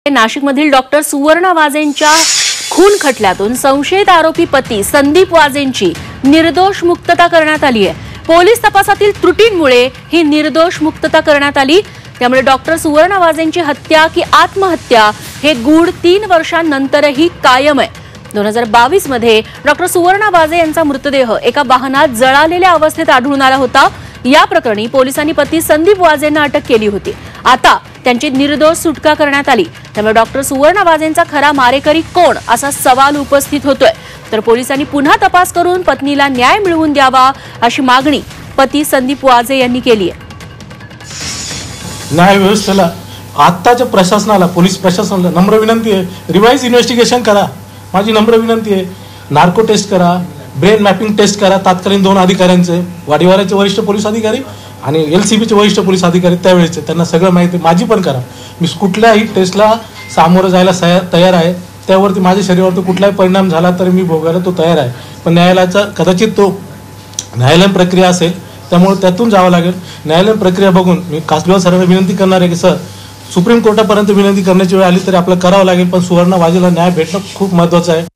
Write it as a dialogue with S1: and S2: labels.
S1: नाशिकमधील डॉक्टर सुवर्णा वाझेंच्या खून खटल्यातून संशयित आरोपी पती संदीप वाझेंची निर्दोष मुक्तता करण्यात आली आहे। पोलीस तपासातील त्रुटींमुळे ही निर्दोष मुक्तता करण्यात आली। त्यामुळे डॉक्टर सुवर्णा वाझेंची हत्या की आत्महत्या हे गूढ 3 वर्षांनंतरही कायम आहे। 2022 मध्ये डॉक्टर सुवर्णा वाझे यांचा मृतदेह एका वाहनात जळालेल्या अवस्थेत आढळून आला होता। या प्रकरणी पोलिसांनी पती संदीप वाझेंना अटक केली होती। आता त्यांची निर्दोष सुटका करण्यात आली। त्यामुळे डॉक्टर सुवर्णा वाझेंचा खरा मारेकरी कोण असा सवाल उपस्थित होतोय। तर पोलिसांनी पुन्हा तपास करून पत्नीला न्याय मिळवून द्यावा अशी मागणी पती संदीप वाझे यांनी केली आहे।
S2: न्याय व्यवस्थेला आत्ताच्या प्रशासनाला पोलीस प्रशासनाला नम्र विनंती आहे, रिवाइज इन्व्हेस्टिगेशन करा। माझी नम्र विनंती आहे, नार्को टेस्ट करा, ब्रेन मॅपिंग टेस्ट करा। तात्कालीन 2 अधिकाऱ्यांचे, वाडीवाऱ्याचे वरिष्ठ पोलीस अधिकारी आणि LCBचे वरिष्ठ पोलीस अधिकारी त्यावेळेचे, त्यांना सगळं माहिती आहे। माझी पण करा। मी कुठल्याही टेस्टला सामोरं जायला तयार आहे। त्यावरती माझ्या शरीरावरती कुठलाही परिणाम झाला तर मी भोगायला तो तयार आहे। पण न्यायालयाचा कदाचित तो न्यायालयीन प्रक्रिया असेल, त्यामुळे त्यातून जावं लागेल। न्यायालयीन प्रक्रिया बघून मी कासलवार सरांना विनंती करणार आहे की सर, सुप्रीम कोर्टापर्यंत विनंती करण्याची वेळ आली तरी आपल्याला करावं लागेल, पण सुवर्णा वाझेला न्याय भेटणं खूप महत्त्वाचं आहे।